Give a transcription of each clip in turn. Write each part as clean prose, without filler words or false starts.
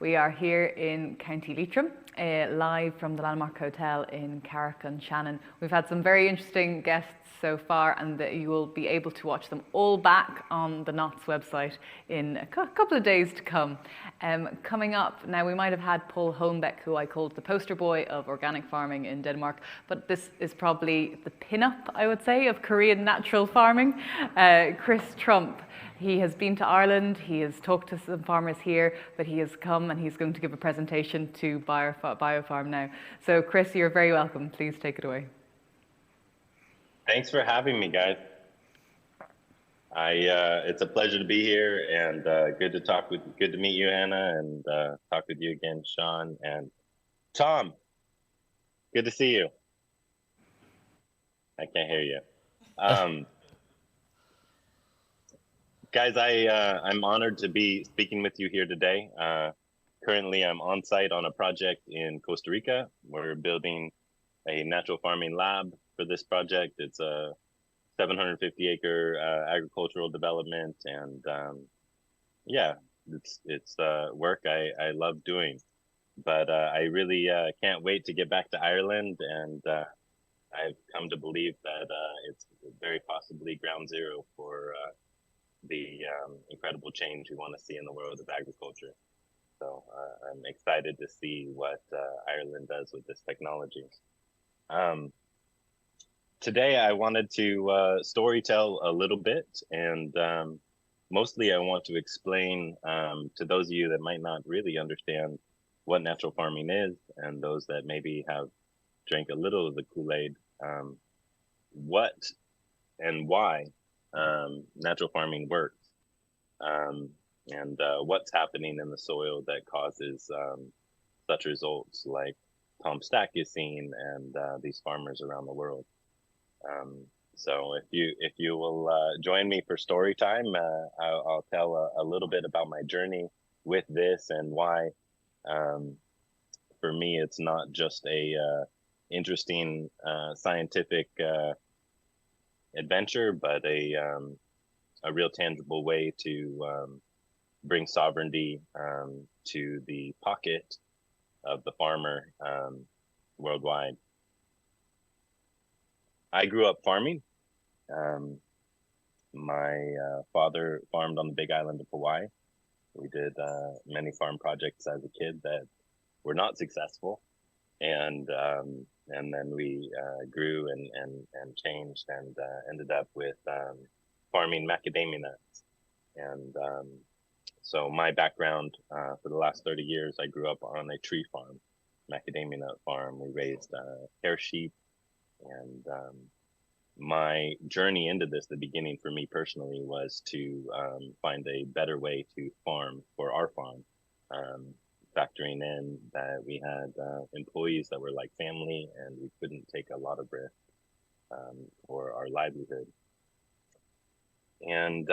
We are here in County Leitrim, live from the Landmark Hotel in Carrick-on-Shannon. We've had some very interesting guests so far, and you will be able to watch them all back on the Knott's website in a couple of days to come. Coming up, now we might have had Paul Holmbeck, who I called the poster boy of organic farming in Denmark, but this is probably the pin-up, I would say, of Korean natural farming. Chris Trump. He has been to Ireland, he has talked to some farmers here, but he has come and he's going to give a presentation to BioFarm now. So Chris, you're very welcome. Please take it away. Thanks for having me, guys. It's a pleasure to be here, and good to meet you, Hannah, and talk with you again, Sean and Tom. Good to see you. I can't hear you. Guys, I'm honored to be speaking with you here today. Currently, I'm on site on a project in Costa Rica. We're building a natural farming lab for this project. It's a 750-acre agricultural development, and it's work I love doing. But I really can't wait to get back to Ireland, and I've come to believe that it's very possibly ground zero for the incredible change we want to see in the world of agriculture. So I'm excited to see what Ireland does with this technology. Today I wanted to storytell a little bit, and mostly I want to explain to those of you that might not really understand what natural farming is, and those that maybe have drank a little of the Kool-Aid, what and why natural farming works, and what's happening in the soil that causes such results like Tom Stack is seeing, and these farmers around the world. So if you will join me for story time, I'll tell a little bit about my journey with this, and why for me it's not just a interesting scientific adventure, but a real tangible way to bring sovereignty to the pocket of the farmer worldwide. I grew up farming. My father farmed on the Big Island of Hawaii. We did many farm projects as a kid that were not successful, and then we grew and changed, and ended up with farming macadamia nuts. And so my background for the last 30 years, I grew up on a tree farm, macadamia nut farm. We raised hair sheep, and my journey into this, the beginning for me personally, was to find a better way to farm for our farm, factoring in that we had employees that were like family, and we couldn't take a lot of risk for our livelihood. And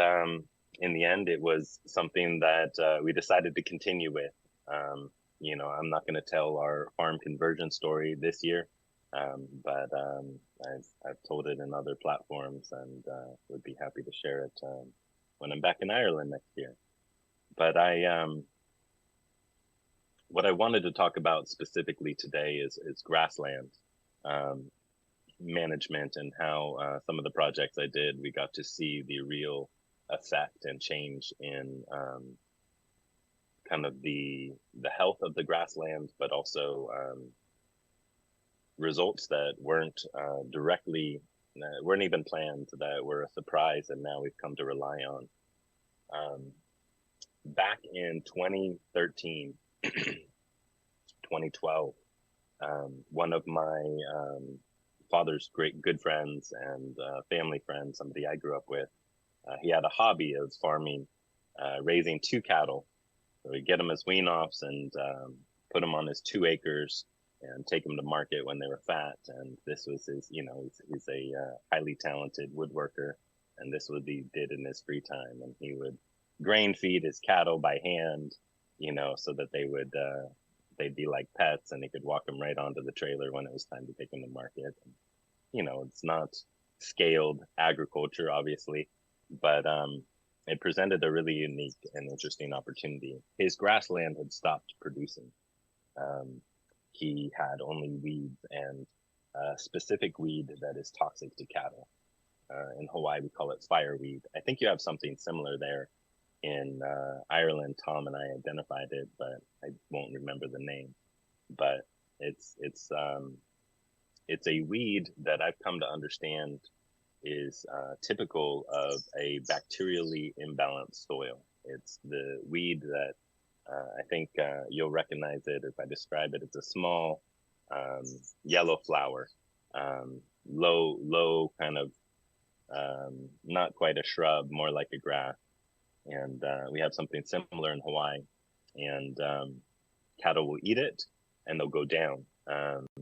in the end, it was something that we decided to continue with. I'm not going to tell our farm conversion story this year, but I've told it in other platforms, and would be happy to share it when I'm back in Ireland next year. But what I wanted to talk about specifically today is grassland management, and how some of the projects I did, we got to see the real effect and change in kind of the health of the grasslands, but also results that weren't weren't even planned, that were a surprise, and now we've come to rely on. Back in 2013, 2012, one of my father's good friends and family friend, somebody I grew up with, he had a hobby of farming, raising 2 cattle. So he'd get them as wean-offs and put them on his 2 acres and take them to market when they were fat. And this was his, he's a highly talented woodworker, and this was what he did in his free time. And he would grain feed his cattle by hand, so that they'd be like pets, and he could walk them right onto the trailer when it was time to take them to market. And, it's not scaled agriculture, obviously, but it presented a really unique and interesting opportunity. His grassland had stopped producing. Um, he had only weeds and a specific weed that is toxic to cattle. In Hawaii, we call it fireweed. I think you have something similar there in Ireland. Tom and I identified it, but I won't remember the name. But it's it's um, it's a weed that I've come to understand is typical of a bacterially imbalanced soil. It's the weed that I think you'll recognize it if I describe it. It's a small um, yellow flower, low kind of, not quite a shrub, more like a grass. And we have something similar in Hawaii. And cattle will eat it and they'll go down.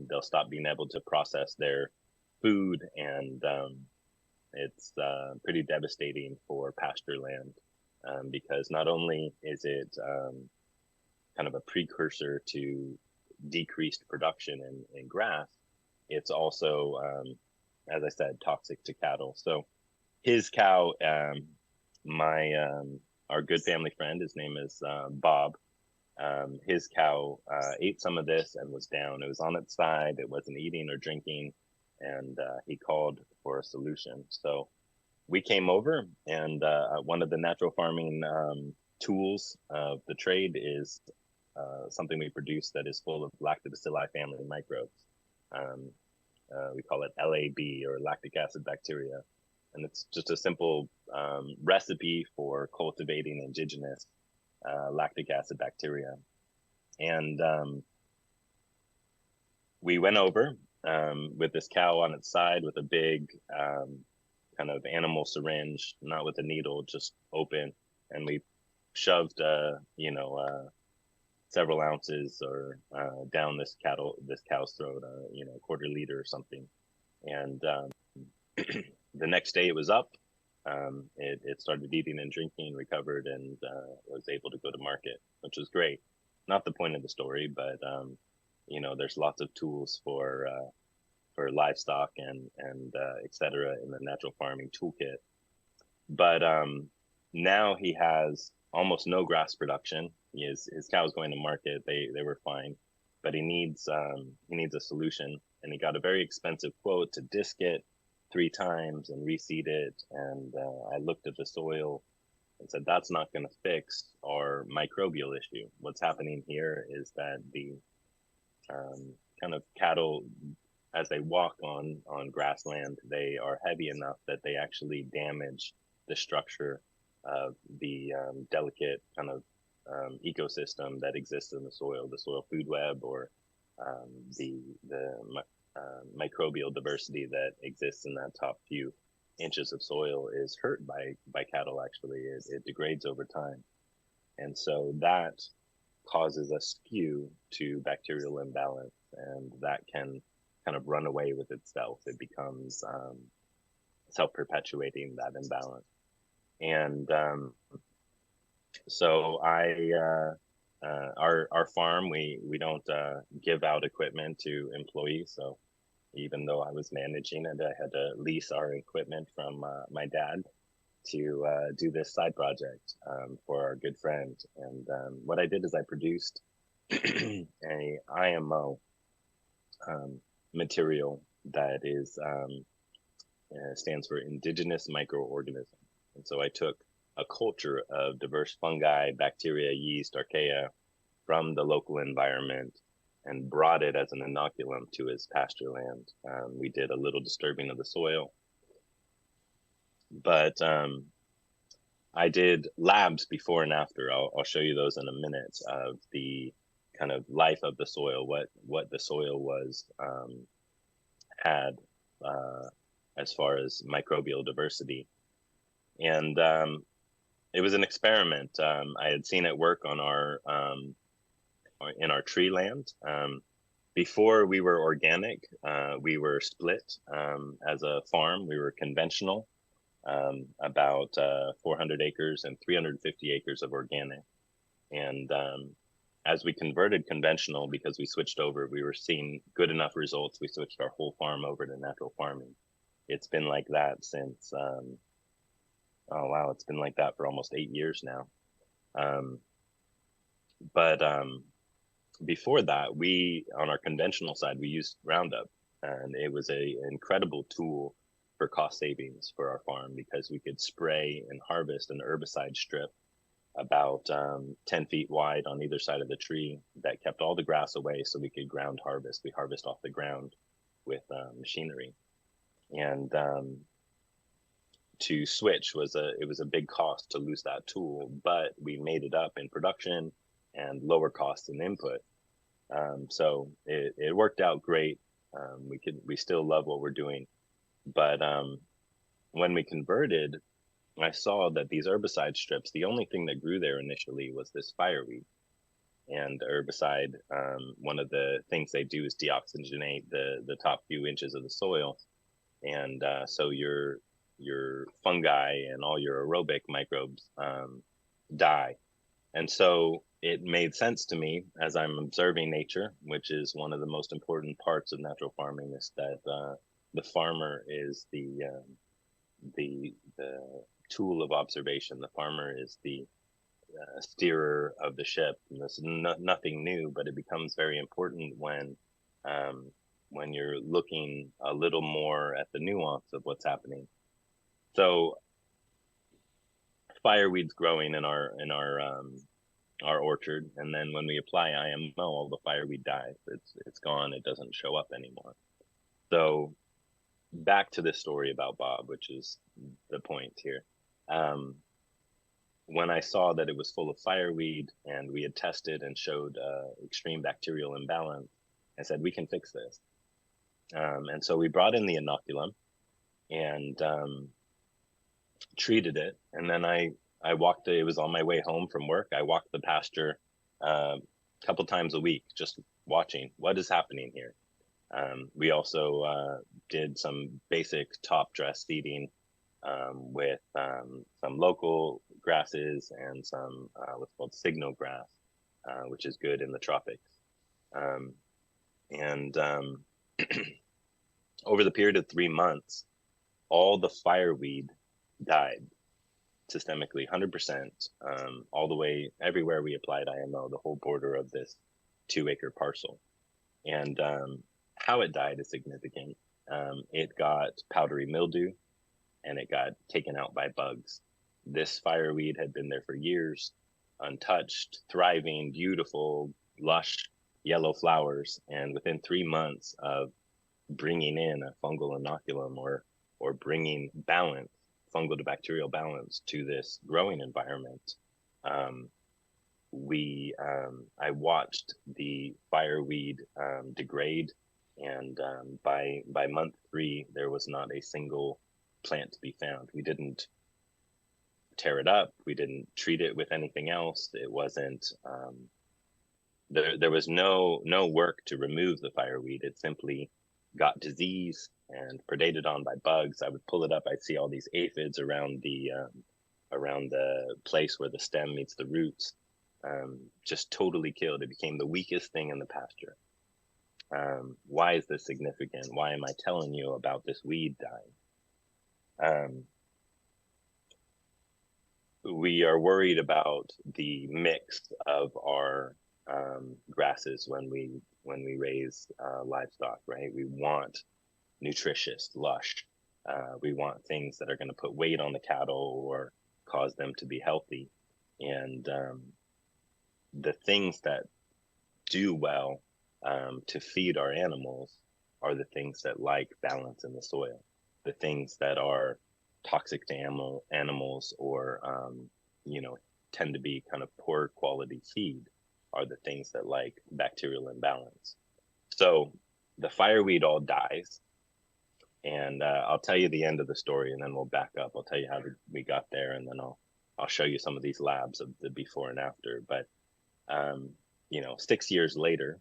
They'll stop being able to process their food, and it's pretty devastating for pasture land, because not only is it kind of a precursor to decreased production in grass, it's also, as I said, toxic to cattle. So his cow, my our good family friend, his name is Bob. His cow ate some of this and was down. It was on its side. It wasn't eating or drinking, and he called for a solution. So we came over, and one of the natural farming tools of the trade is something we produce that is full of lactobacilli family microbes. Um, we call it LAB, or lactic acid bacteria. And it's just a simple recipe for cultivating indigenous lactic acid bacteria. And we went over with this cow on its side with a big kind of animal syringe, not with a needle, just open. And we shoved, several ounces or down this cow's throat, a quarter liter or something. And the next day it was up. It started eating and drinking, recovered, and was able to go to market, which was great. Not the point of the story, but there's lots of tools for livestock and et cetera in the natural farming toolkit. But now he has almost no grass production. His cows going to market, they were fine, but he needs a solution, and he got a very expensive quote to disc it 3 times and reseed it. And I looked at the soil and said, that's not going to fix our microbial issue. What's happening here is that the kind of cattle, as they walk on grassland, they are heavy enough that they actually damage the structure of the delicate kind of ecosystem that exists in the soil food web, or the microbial diversity that exists in that top few inches of soil is hurt by cattle. Actually, it degrades over time, and so that causes a skew to bacterial imbalance, and that can kind of run away with itself. It becomes self-perpetuating, that imbalance. And so our farm, we don't give out equipment to employees. So even though I was managing it, I had to lease our equipment from my dad to do this side project for our good friend. And what I did is I produced a IMO material that is stands for indigenous microorganism. And so I took a culture of diverse fungi, bacteria, yeast, archaea from the local environment and brought it as an inoculum to his pasture land. We did a little disturbing of the soil, but I did labs before and after. I'll show you those in a minute, of the kind of life of the soil, what the soil was had as far as microbial diversity. And it was an experiment. I had seen it work on in our tree land. Before we were organic, we were split as a farm. We were conventional, about 400 acres and 350 acres of organic. And as we converted conventional, because we switched over, we were seeing good enough results, we switched our whole farm over to natural farming. It's been like that since Oh wow, it's been like that for almost 8 years now. Um, but before that, we on our conventional side we used Roundup, and it was a incredible tool for cost savings for our farm because we could spray and harvest an herbicide strip about 10 feet wide on either side of the tree that kept all the grass away so we could ground harvest. We harvest off the ground with machinery. And to switch was a big cost to lose that tool, but we made it up in production and lower costs in input. So it worked out great. We still love what we're doing, but when we converted, I saw that these herbicide strips, the only thing that grew there initially was this fireweed. And the herbicide, one of the things they do is deoxygenate the top few inches of the soil, and so your fungi and all your aerobic microbes die. And so it made sense to me as I'm observing nature, which is one of the most important parts of natural farming, is that the farmer is the tool of observation. The farmer is the steerer of the ship. And this is nothing new, but it becomes very important when you're looking a little more at the nuance of what's happening. So fireweeds growing in our orchard, and then when we apply IMO, all the fireweed dies. It's gone. It doesn't show up anymore. So back to this story about Bob, which is the point here. When I saw that it was full of fireweed and we had tested and showed extreme bacterial imbalance, I said, we can fix this. And so we brought in the inoculum and treated it. And then I walked, it was on my way home from work. I walked the pasture a couple times a week, just watching what is happening here. We also did some basic top dress seeding with some local grasses and some what's called signal grass, which is good in the tropics. And over the period of 3 months, all the fireweed died systemically, 100%, all the way everywhere we applied IMO, the whole border of this 2-acre parcel. And how it died is significant. It got powdery mildew and it got taken out by bugs. This fireweed had been there for years, untouched, thriving, beautiful, lush yellow flowers. And within 3 months of bringing in a fungal inoculum or bringing balance, fungal to bacterial balance to this growing environment, I watched the fireweed degrade, and by month 3, there was not a single plant to be found. We didn't tear it up. We didn't treat it with anything else. It wasn't there was no work to remove the fireweed. It simply got disease and predated on by bugs. I would pull it up. I'd see all these aphids around the place where the stem meets the roots. Just totally killed. It became the weakest thing in the pasture. Why is this significant? Why am I telling you about this weed dying? We are worried about the mix of our grasses when we raise livestock, right? We want nutritious, lush. We want things that are going to put weight on the cattle or cause them to be healthy. And the things that do well to feed our animals are the things that like balance in the soil. The things that are toxic to animals or tend to be kind of poor quality feed are the things that like bacterial imbalance. So the fireweed all dies, and I'll tell you the end of the story, and then we'll back up. I'll tell you how we got there, and then I'll show you some of these labs of the before and after. But 6 years later,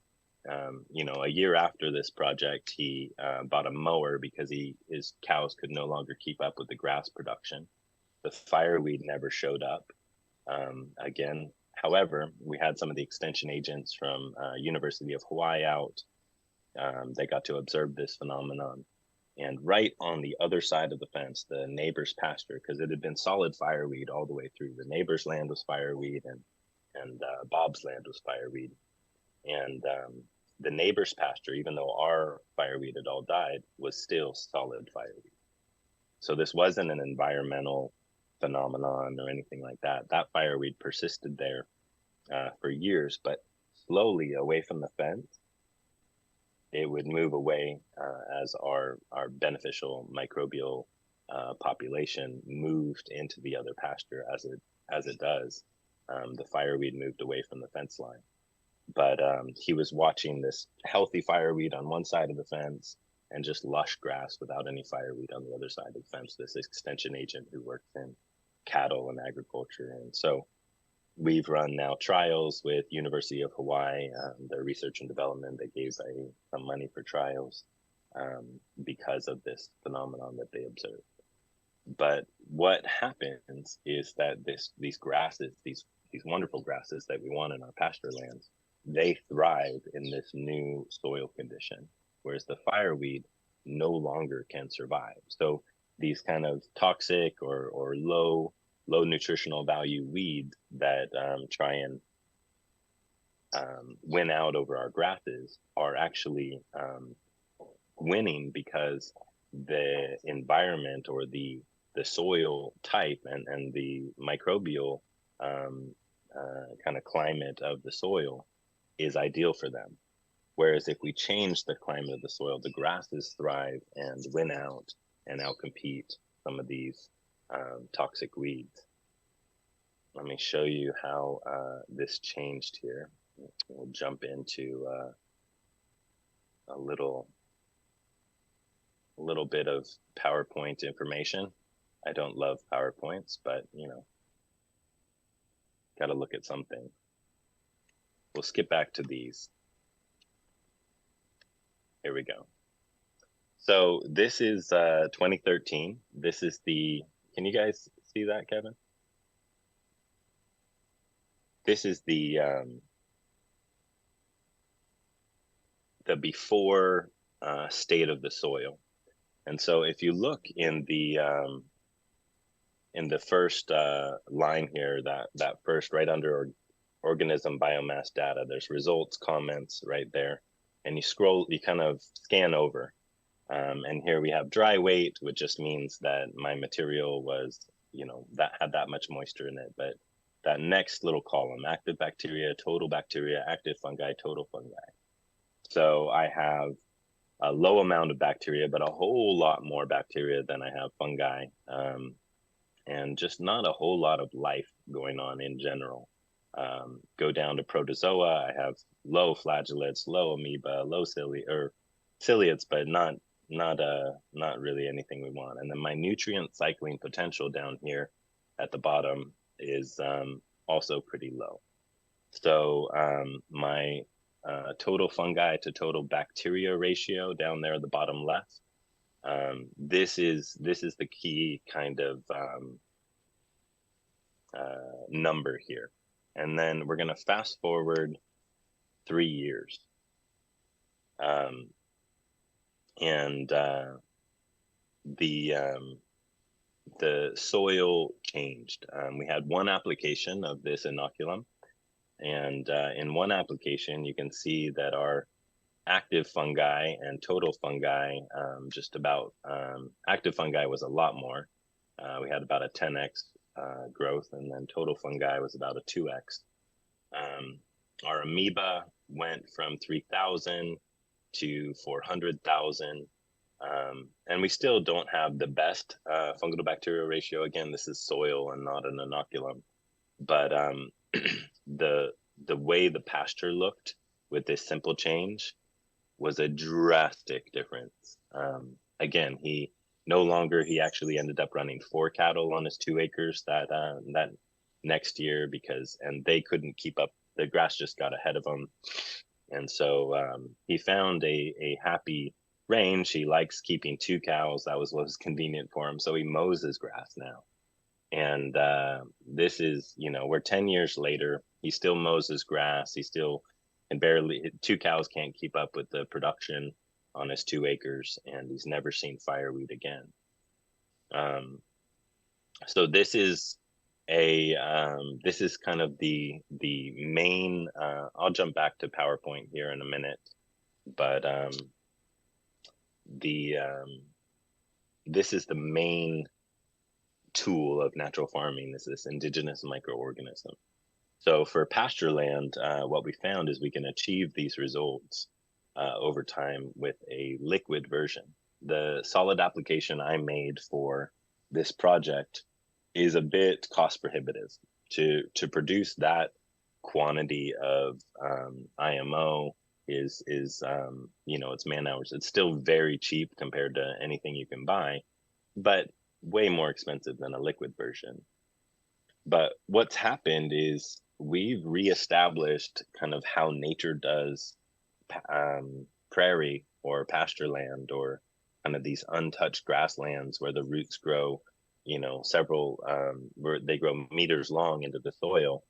a year after this project, he bought a mower because his cows could no longer keep up with the grass production. The fireweed never showed up again. However, we had some of the extension agents from University of Hawaii out. They got to observe this phenomenon, And right on the other side of the fence, the neighbor's pasture, because it had been solid fireweed all the way through. The neighbor's land was fireweed, and Bob's land was fireweed. And the neighbor's pasture, even though our fireweed had all died, was still solid fireweed. So this wasn't an environmental phenomenon or anything like that. That fireweed persisted there for years, but slowly away from the fence, it would move away as our beneficial microbial population moved into the other pasture. As it does, the fireweed moved away from the fence line. But he was watching this healthy fireweed on one side of the fence and just lush grass without any fireweed on the other side of the fence. This extension agent who works in cattle and agriculture, and so we've run now trials with University of Hawaii, their research and development. They gave some money for trials because of this phenomenon that they observed. But what happens is that these grasses, these wonderful grasses that we want in our pasture lands, they thrive in this new soil condition, whereas the fireweed no longer can survive. So these kind of toxic or low nutritional value weeds that try and win out over our grasses are actually winning because the environment or the soil type and the microbial kind of climate of the soil is ideal for them. Whereas if we change the climate of the soil, the grasses thrive and win out and outcompete some of these toxic weeds. Let me show you how this changed here. We'll jump into a little bit of PowerPoint information. I don't love PowerPoints, but got to look at something. We'll skip back to these. Here we go. So this is 2013. This is can you guys see that, Kevin? This is the before state of the soil. And so if you look in the first line here, that first right under organism biomass data, there's results, comments right there. And you kind of scan over. And here we have dry weight, which just means that my material was, that had that much moisture in it. But that next little column, active bacteria, active fungi, total fungi. So I have a low amount of bacteria, but a whole lot more bacteria than I have fungi. And just not a whole lot of life going on in general. Go down to protozoa, I have low flagellates, low amoeba, low ciliates, but not really anything we want. And then my nutrient cycling potential down here at the bottom is also pretty low. So my total fungi to total bacteria ratio down there at the bottom left, this is the key kind of number here. And then we're going to fast forward 3 years. The soil changed. We had one application of this inoculum, and in one application, you can see that our active fungi and total fungi, active fungi was a lot more. We had about a 10x growth, and then total fungi was about a 2x. Our amoeba went from 3,000 to 400,000. And we still don't have the best fungal to bacterial ratio. Again, this is soil and not an inoculum. But the way the pasture looked with this simple change was a drastic difference. Again, he actually ended up running 4 cattle on his 2 acres that next year and they couldn't keep up. The grass just got ahead of them. And so he found a happy range. He likes keeping 2 cows. That was what was convenient for him. So he mows his grass now. And this is, we're 10 years later. He still mows his grass. He still can 2 cows can't keep up with the production. on his 2 acres, and he's never seen fireweed again. Um, so this is kind of the main. I'll jump back to PowerPoint here in a minute, but the this is the main tool of natural farming, is this indigenous microorganism. So for pasture land, what we found is we can achieve these results over time with a liquid version. The solid application I made for this project is a bit cost prohibitive to produce that quantity of IMO is it's man hours. It's still very cheap compared to anything you can buy, but way more expensive than a liquid version. But what's happened is we've reestablished kind of how nature does prairie or pasture land, or kind of these untouched grasslands where the roots grow, several, where they grow meters long into the soil.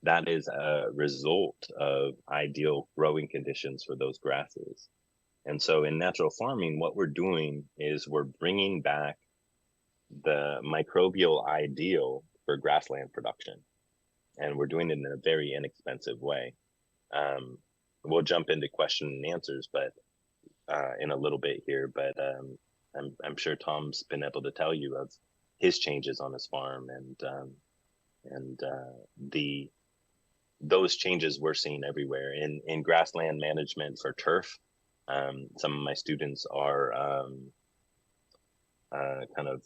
That is a result of ideal growing conditions for those grasses. And so in natural farming, what we're doing is we're bringing back the microbial ideal for grassland production, and we're doing it in a very inexpensive way. We'll jump into question and answers, but in a little bit here. But I'm sure Tom's been able to tell you of his changes on his farm, and those changes we're seeing everywhere in grassland management for turf. Some of my students are kind of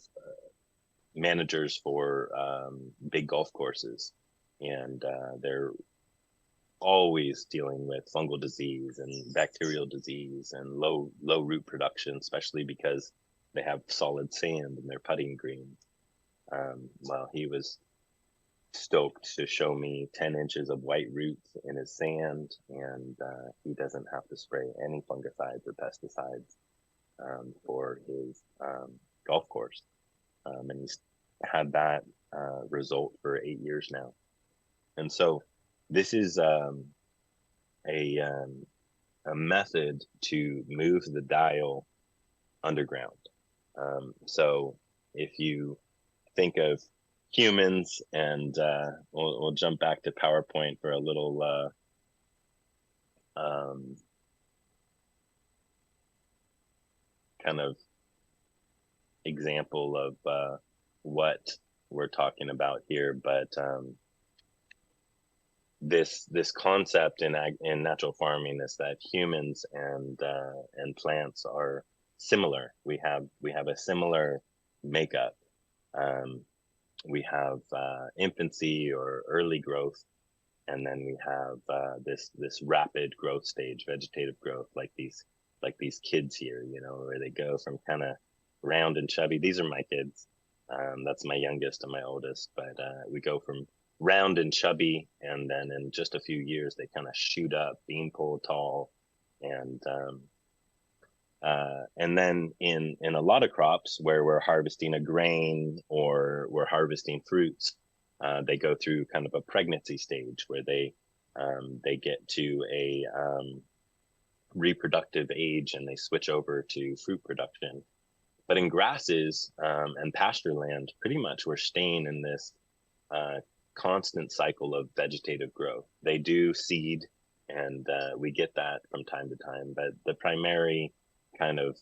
managers for big golf courses, and they're always dealing with fungal disease and bacterial disease and low root production, especially because they have solid sand in their putting greens. Well, he was stoked to show me 10 inches of white roots in his sand, and he doesn't have to spray any fungicides or pesticides for his golf course. And he's had that result for 8 years now. And so this is a method to move the dial underground. So if you think of humans, and we'll jump back to PowerPoint for a little kind of example of what we're talking about here. But this concept in natural farming is that humans and plants are similar. We have a similar makeup. We have infancy or early growth, and then we have this rapid growth stage, vegetative growth, like these kids here, where they go from kind of round and chubby. These are my kids. That's my youngest and my oldest, but we go from round and chubby, and then in just a few years they kind of shoot up beanpole tall, and then in a lot of crops where we're harvesting a grain or we're harvesting fruits, they go through kind of a pregnancy stage where they get to a reproductive age, and they switch over to fruit production. But in grasses and pasture land, pretty much we're staying in this constant cycle of vegetative growth. They do seed, and we get that from time to time, but the primary kind of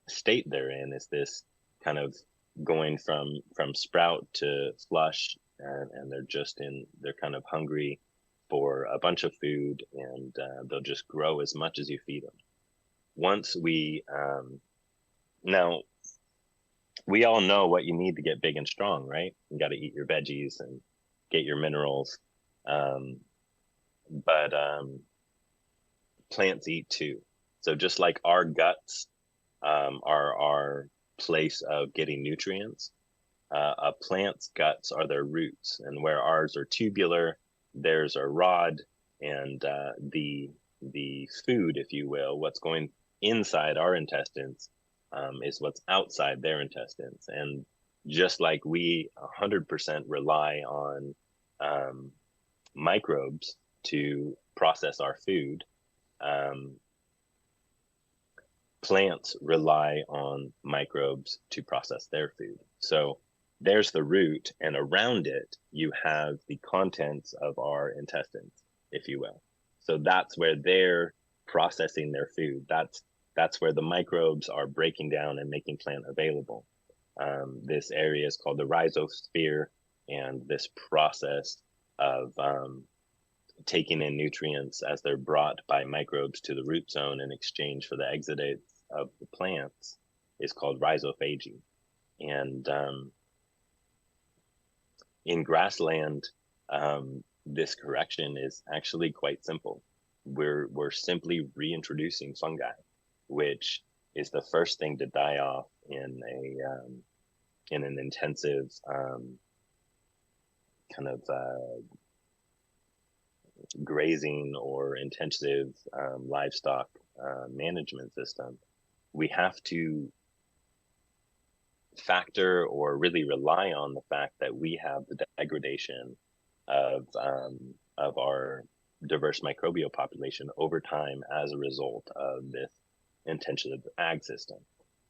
state they're in is this kind of going from sprout to flush, and they're kind of hungry for a bunch of food, and they'll just grow as much as you feed them. Once now we all know what you need to get big and strong, right? You got to eat your veggies and get your minerals, but plants eat too. So just like our guts are our place of getting nutrients, a plant's guts are their roots, and where ours are tubular, theirs are rod, and the food, if you will, what's going inside our intestines is what's outside their intestines. And just like we 100% rely on microbes to process our food, plants rely on microbes to process their food. So there's the root, and around it, you have the contents of our intestines, if you will. So that's where they're processing their food. That's where the microbes are breaking down and making plant available. This area is called the rhizosphere, and this process of taking in nutrients as they're brought by microbes to the root zone in exchange for the exudates of the plants is called rhizophagy. And in grassland, this correction is actually quite simple. We're simply reintroducing fungi, which is the first thing to die off in an intensive kind of grazing or intensive livestock management system. We have to factor or really rely on the fact that we have the degradation of our diverse microbial population over time as a result of this intensive ag system.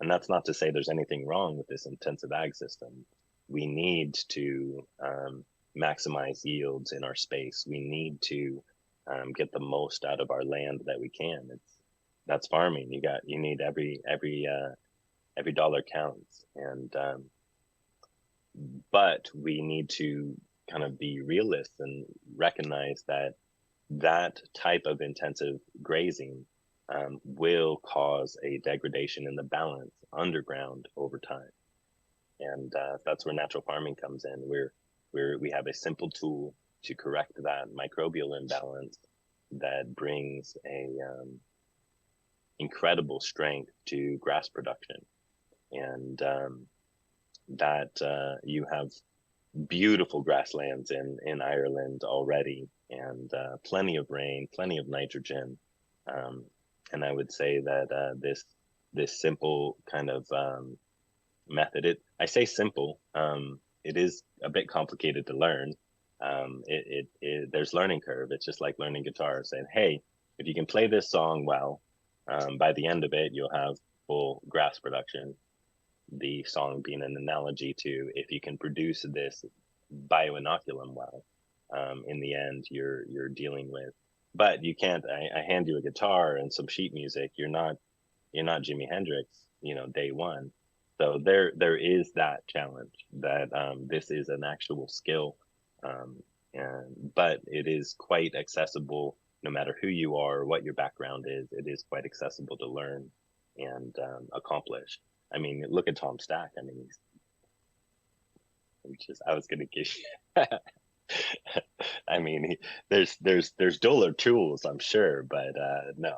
And that's not to say there's anything wrong with this intensive ag system. We need to maximize yields in our space. We need to get the most out of our land that we can. That's farming. You need every dollar counts, and but we need to kind of be realists and recognize that that type of intensive grazing will cause a degradation in the balance underground over time, and that's where natural farming comes in. We have a simple tool to correct that microbial imbalance that brings a incredible strength to grass production, and that you have beautiful grasslands in Ireland already, and plenty of rain, plenty of nitrogen, and I would say that this simple kind of method. I say simple. It is a bit complicated to learn. There's learning curve. It's just like learning guitar, saying, hey, if you can play this song well, by the end of it, you'll have full grass production. The song being an analogy to if you can produce this bioinoculum well, in the end, you're dealing with. But you can't. I hand you a guitar and some sheet music. You're not Jimi Hendrix, day one. So there is that challenge that this is an actual skill, but it is quite accessible no matter who you are or what your background is. It is quite accessible to learn and accomplish. I mean, look at Tom Stack. I mean, I was going to give you. I mean, there's duller tools, I'm sure, but no,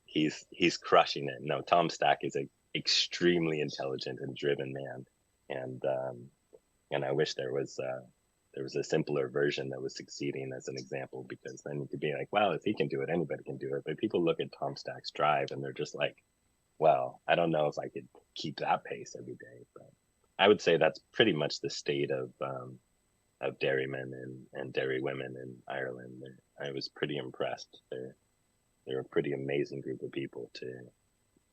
he's crushing it. No, Tom Stack is a extremely intelligent and driven man, and I wish there was a simpler version that was succeeding as an example, because then you could be like, well, if he can do it, anybody can do it. But people look at Tom Stack's drive and they're just like, well, I don't know if I could keep that pace every day. But I would say that's pretty much the state of dairymen and dairy women in Ireland. I was pretty impressed. They're a pretty amazing group of people too.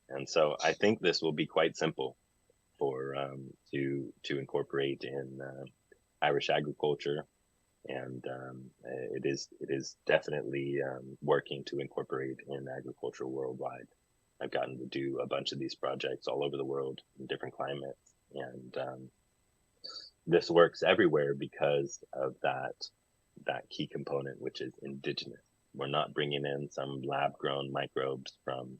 And so I think this will be quite simple for to incorporate in Irish agriculture, and it is definitely working to incorporate in agriculture worldwide. I've gotten to do a bunch of these projects all over the world in different climates, and this works everywhere because of that key component, which is indigenous. We're not bringing in some lab-grown microbes from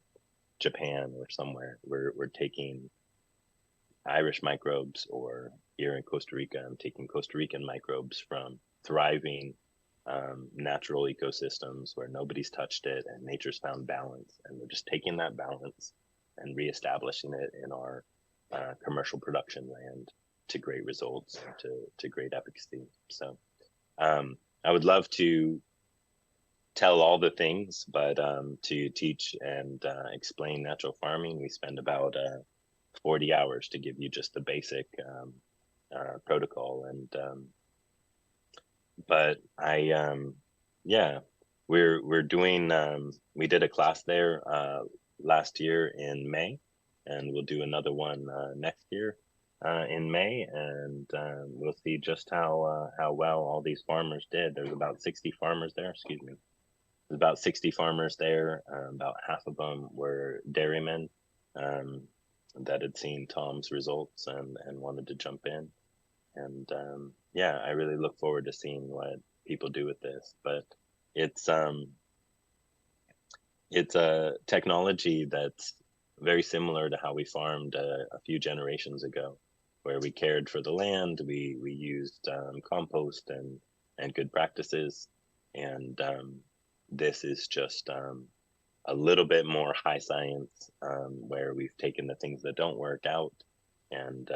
Japan or somewhere. We're taking Irish microbes, or here in Costa Rica, I'm taking Costa Rican microbes from thriving natural ecosystems where nobody's touched it and nature's found balance. And we're just taking that balance and reestablishing it in our commercial production land to great results and to great efficacy. So I would love to tell all the things, but to teach and explain natural farming, we spend about 40 hours to give you just the basic protocol. And but we're doing we did a class there last year in May, and we'll do another one next year in May, and we'll see just how well all these farmers did. There's about 60 farmers there. Excuse me. There's about 60 farmers there. About half of them were dairymen um, that had seen Tom's results and wanted to jump in. And yeah, I really look forward to seeing what people do with this. But it's um, it's a technology that's very similar to how we farmed a few generations ago, where we cared for the land, we used compost and good practices, and this is just a little bit more high science, where we've taken the things that don't work out, and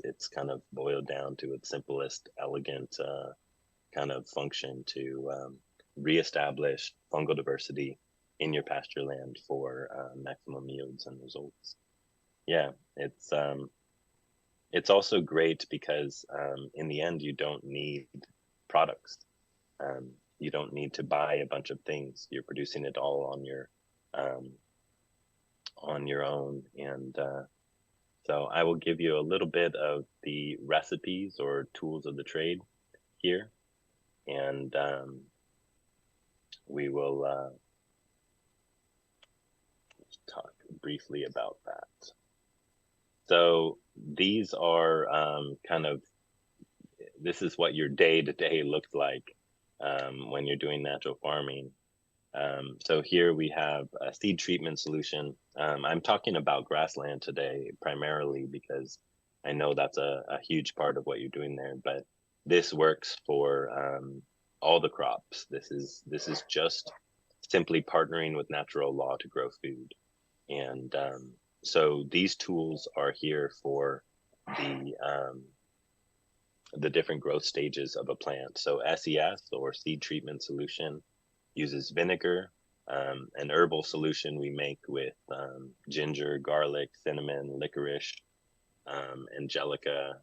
it's kind of boiled down to its simplest, elegant kind of function to reestablish fungal diversity in your pasture land for maximum yields and results. Yeah, it's also great because in the end you don't need products. Um, you don't need to buy a bunch of things. You're producing it all um, on your own, and so I will give you a little bit of the recipes or tools of the trade here, and we will talk briefly about that. So these are this is what your day to day looks like when you're doing natural farming. So here we have a seed treatment solution. I'm talking about grassland today primarily because I know that's a huge part of what you're doing there, but this works for all the crops. This is just simply partnering with natural law to grow food. And so these tools are here for the different growth stages of a plant. So SES, or seed treatment solution, uses vinegar. An herbal solution we make with ginger, garlic, cinnamon, licorice, angelica,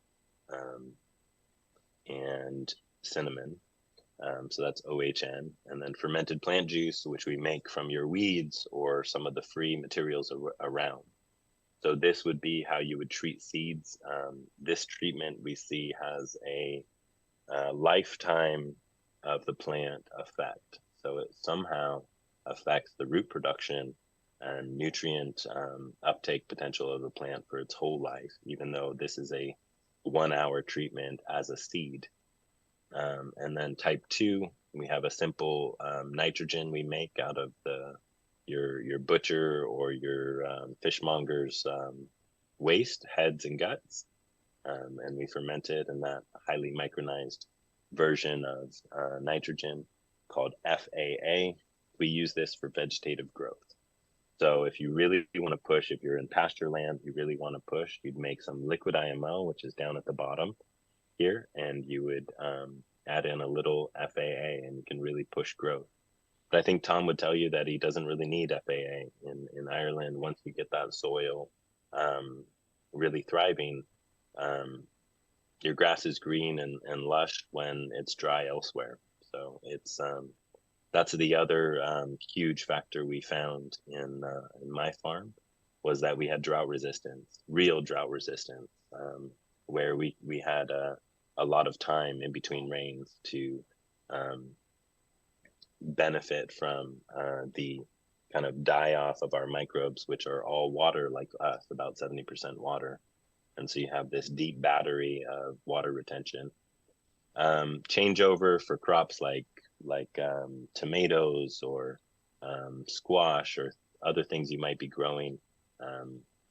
and cinnamon. So that's OHN. And then fermented plant juice, which we make from your weeds or some of the free materials around. So this would be how you would treat seeds. This treatment we see has a lifetime of the plant effect. So it somehow affects the root production and nutrient uptake potential of the plant for its whole life, even though this is a 1 hour treatment as a seed. And then type 2, we have a simple nitrogen we make out of your butcher or your fishmonger's waste, heads and guts, and we ferment it in that highly micronized version of nitrogen called FAA. We use this for vegetative growth. So if you really want to push, if you're in pasture land, you really want to push, you'd make some liquid IMO, which is down at the bottom here, and you would add in a little FAA, and you can really push growth. But I think Tom would tell you that he doesn't really need FAA in Ireland. Once you get that soil really thriving, your grass is green and lush when it's dry elsewhere. So it's that's the other huge factor we found in my farm, was that we had drought resistance, real drought resistance, where we had a lot of time in between rains to benefit from the kind of die off of our microbes, which are all water like us, about 70% water. And so you have this deep battery of water retention. Changeover for crops like tomatoes or squash or other things you might be growing.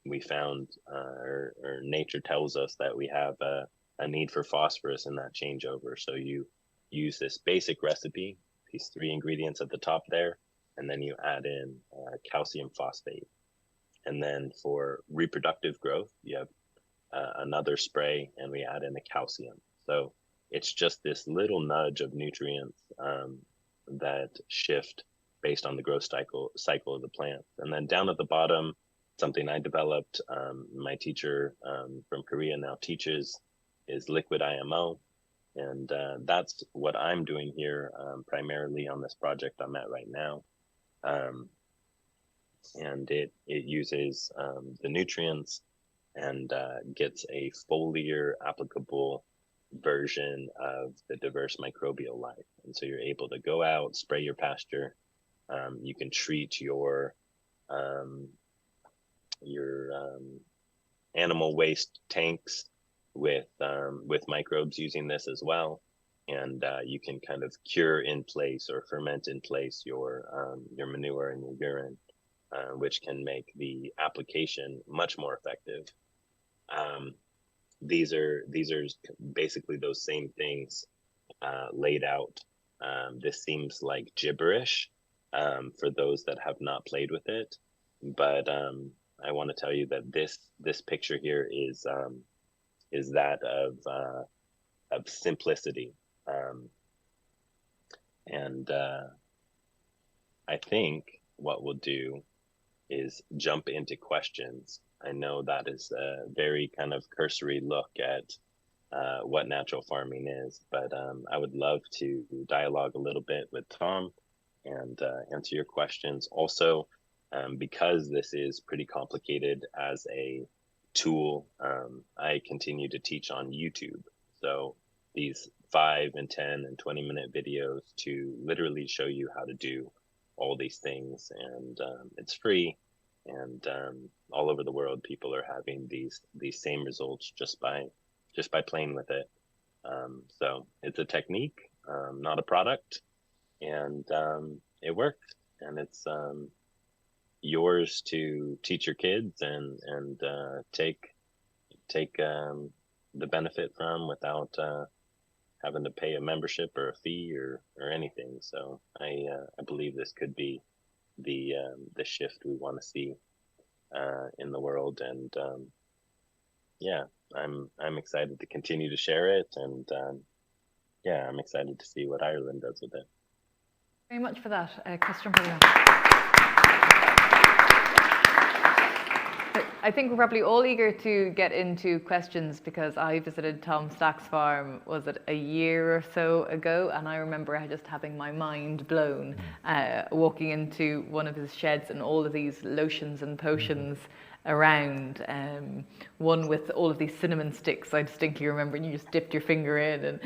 We found, or nature tells us, that we have a need for phosphorus in that changeover. So you use this basic recipe, these 3 ingredients at the top there, and then you add in calcium phosphate. And then for reproductive growth, you have another spray, and we add in the calcium. So it's just this little nudge of nutrients that shift based on the growth cycle of the plant. And then down at the bottom, something I developed, my teacher from Korea now teaches, is liquid IMO. And that's what I'm doing here primarily on this project I'm at right now. and it uses the nutrients and gets a foliar applicable version of the diverse microbial life. And so you're able to go out, spray your pasture. You can treat um, your animal waste tanks with microbes using this as well. And you can kind of cure in place or ferment in place your manure and your urine, which can make the application much more effective. Um, these are basically those same things laid out. This seems like gibberish for those that have not played with it, but I want to tell you that this picture here is that of simplicity, and I think what we'll do is jump into questions. I know that is a very kind of cursory look at what natural farming is, but I would love to dialogue a little bit with Tom and answer your questions. Also, because this is pretty complicated as a tool, I continue to teach on YouTube. So these 5 and 10 and 20-minute videos to literally show you how to do all these things, and it's free. And all over the world, people are having these same results just by playing with it. So it's a technique, not a product, and it works. And it's yours to teach your kids and take the benefit from without having to pay a membership or a fee or anything. So I believe this could be the shift we want to see in the world, and yeah, I'm excited to continue to share it, and yeah, I'm excited to see what Ireland does with it. Very much for that, Christian. I think we're probably all eager to get into questions, because I visited Tom Stack's farm, was it a year or so ago? And I remember just having my mind blown, walking into one of his sheds and all of these lotions and potions around, one with all of these cinnamon sticks. I distinctly remember, and you just dipped your finger in, and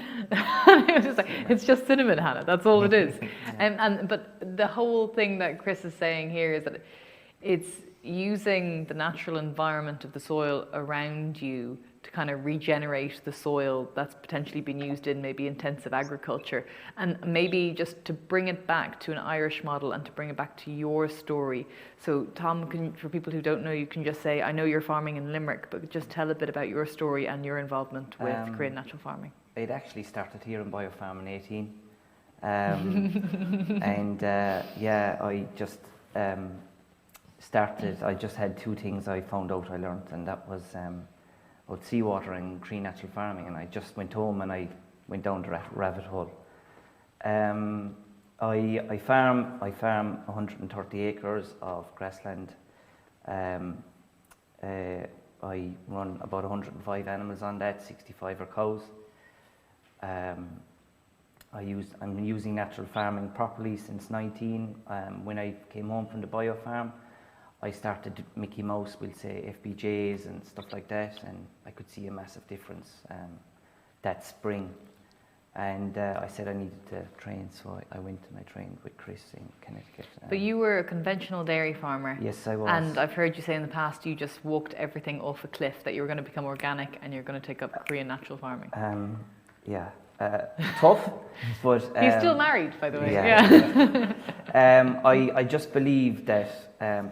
it was just like, it's just cinnamon, Hannah, that's all it is. But the whole thing that Chris is saying here is that it's using the natural environment of the soil around you to kind of regenerate the soil that's potentially been used in maybe intensive agriculture, and maybe just to bring it back to an Irish model and to bring it back to your story. So Tom, for people who don't know, you can just say, I know you're farming in Limerick, but just tell a bit about your story and your involvement with Korean natural farming. It actually started here in BioFarm in 18. And yeah, I just I just had 2 things I found out I learned, and that was about seawater and green natural farming, and I just went home and I went down the rabbit hole. I farm 130 acres of grassland. I run about 105 animals on that, 65 are cows. I'm using natural farming properly since 19. When I came home from the BioFarm, I started Mickey Mouse, we'll say FPJs and stuff like that, and I could see a massive difference that spring. And I said I needed to train, so I went and I trained with Chris in Connecticut. But you were a conventional dairy farmer. Yes, I was. And I've heard you say in the past you just walked everything off a cliff, that you were going to become organic and you're going to take up Korean natural farming. Yeah. Tough, but he's still married, by the way. Yeah. I just believe that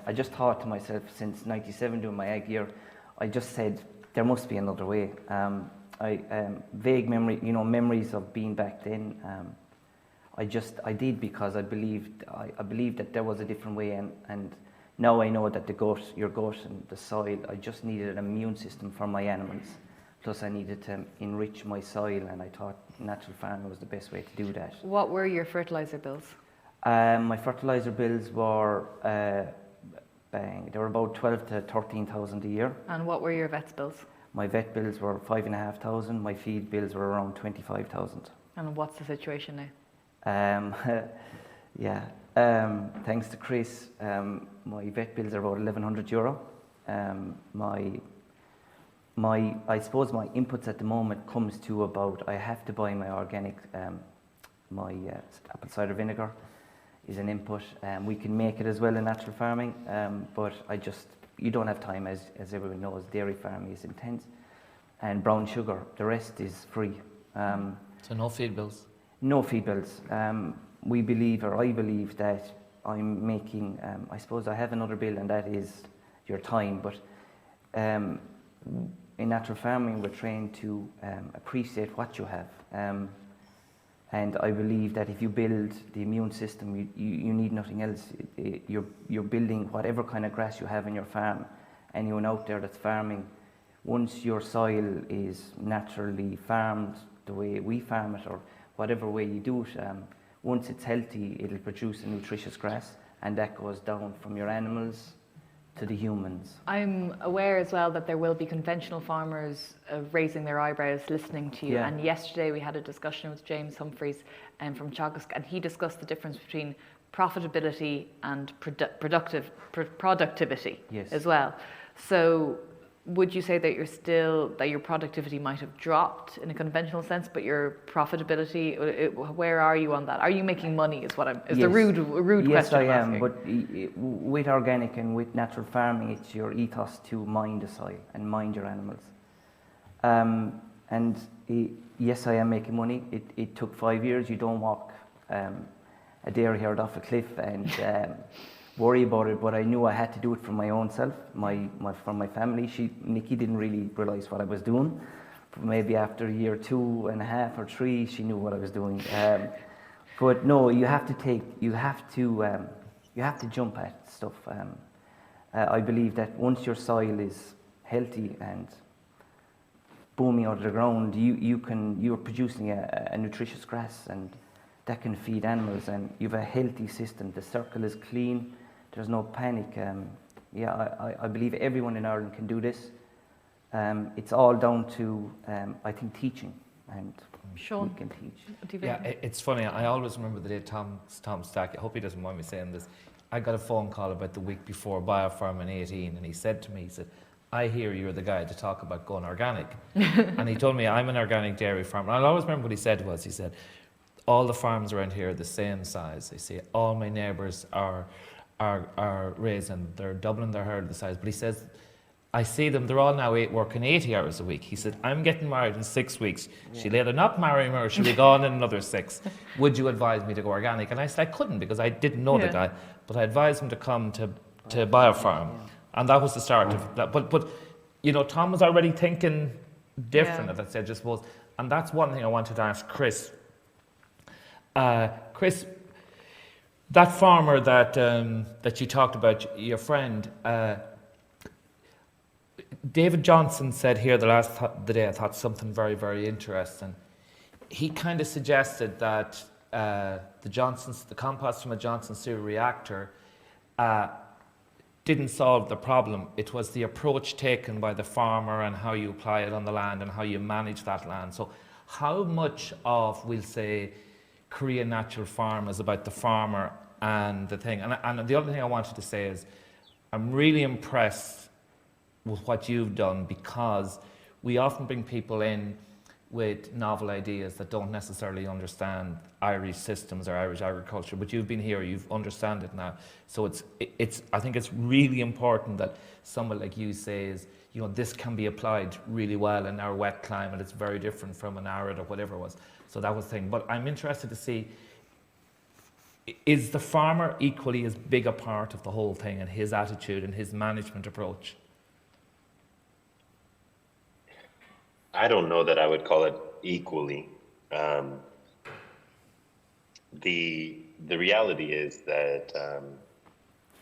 I just thought to myself, since '97 doing my egg year, I just said there must be another way. Vague memories of being back then. I did, because I believed that there was a different way, and now I know that your gut and the soil, I just needed an immune system for my animals. Plus I needed to enrich my soil, and I thought natural farming was the best way to do that. What were your fertilizer bills? My fertilizer bills were, they were about 12 to 13,000 a year. And what were your vets bills? My vet bills were 5,500. My feed bills were around 25,000. And what's the situation now? Yeah. Thanks to Chris, my vet bills are about €1,100. I suppose my inputs at the moment comes to about, I have to buy my organic, apple cider vinegar is an input. We can make it as well in natural farming, but you don't have time, as everyone knows. Dairy farming is intense. And brown sugar, the rest is free. So no feed bills? No feed bills. I believe that I'm making, I suppose I have another bill, and that is your time, but in natural farming we're trained to appreciate what you have. And I believe that if you build the immune system, you need nothing else. You're building whatever kind of grass you have in your farm. Anyone out there that's farming, once your soil is naturally farmed the way we farm it, or whatever way you do it, once it's healthy, it'll produce a nutritious grass, and that goes down from your animals to the humans. I'm aware as well that there will be conventional farmers raising their eyebrows listening to you. Yeah. And yesterday we had a discussion with James Humphreys from Teagasc, and he discussed the difference between profitability and productivity. Yes. As well. So would you say that your productivity might have dropped in a conventional sense, but your profitability, where are you on that? Are you making money? Is Yes. the rude Yes, question I I'm am. asking. But with organic and with natural farming, it's your ethos to mind the soil and mind your animals. Yes, I am making money. It took 5 years. You don't walk a dairy herd off a cliff and worry about it, but I knew I had to do it for my own self, for my family. Nikki didn't really realize what I was doing. Maybe after year 2.5 or 3, she knew what I was doing. But no, you have to jump at stuff. I believe that once your soil is healthy and booming out of the ground, you're producing a nutritious grass, and that can feed animals, and you have a healthy system. The circle is clean. There's no panic. I believe everyone in Ireland can do this. It's all down to, I think, teaching, and Sean, we can teach. do you have It's funny. I always remember the day Tom Stack, I hope he doesn't mind me saying this, I got a phone call about the week before BioFarm in 18, and he said to me, I hear you're the guy to talk about going organic. And he told me, I'm an organic dairy farmer. And I'll always remember what he said was, he said, all the farms around here are the same size. They say all my neighbours are raising, they're doubling their herd the size. But he says, I see them, they're all now working 80 hours a week. He said, I'm getting married in 6 weeks. Yeah. She'll either not marry me or she'll be gone in another 6. Would you advise me to go organic? And I said I couldn't, because I didn't know the guy. But I advised him to come to BioFarm. Yeah. And that was the start of that. But you know, Tom was already thinking different at that stage, I suppose. And that's one thing I wanted to ask Chris. Chris, that farmer that you talked about, your friend, David Johnson said here the day I thought something very, very interesting. He kind of suggested that the compost from a Johnson sewer reactor didn't solve the problem. It was the approach taken by the farmer and how you apply it on the land and how you manage that land. So how much of, we'll say, Korean natural farm is about the farmer and the thing? And the other thing I wanted to say is I'm really impressed with what you've done, because we often bring people in with novel ideas that don't necessarily understand Irish systems or Irish agriculture, but you've been here, you've understand it now. So I think it's really important that someone like you says, you know, this can be applied really well in our wet climate. It's very different from an arid or whatever it was. So that was the thing. But I'm interested to see, is the farmer equally as big a part of the whole thing, and his attitude and his management approach? I don't know that I would call it equally. The reality is that,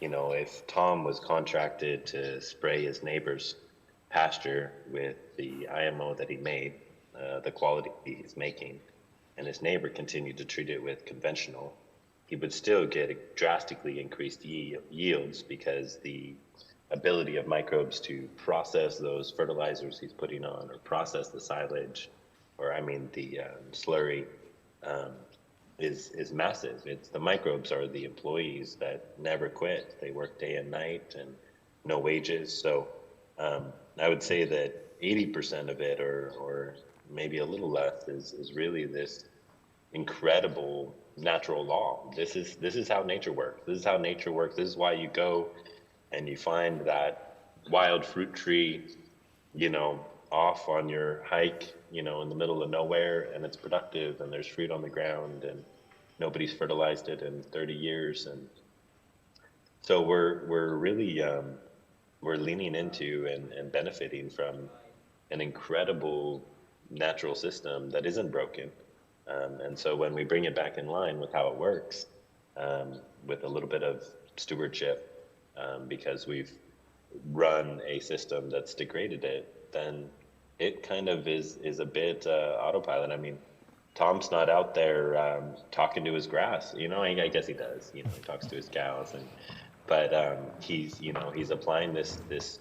you know, if Tom was contracted to spray his neighbor's pasture with the IMO that he made, the quality he's making, and his neighbor continued to treat it with conventional, he would still get drastically increased yields, because the ability of microbes to process those fertilizers he's putting on, or process the silage, or the slurry, is massive. It's the microbes are the employees that never quit. They work day and night and no wages. So I would say that 80% of it, or maybe a little less, is really this incredible natural law. This is how nature works. This is how nature works. This is why you go and you find that wild fruit tree, you know, off on your hike, you know, in the middle of nowhere, and it's productive, and there's fruit on the ground, and nobody's fertilized it in 30 years, and so we're really we're leaning into and benefiting from an incredible natural system that isn't broken. And so when we bring it back in line with how it works, with a little bit of stewardship, because we've run a system that's degraded it, then it kind of is a bit autopilot. I mean, Tom's not out there talking to his grass. You know, I guess he does. You know, he talks to his cows, but he's, you know, he's applying this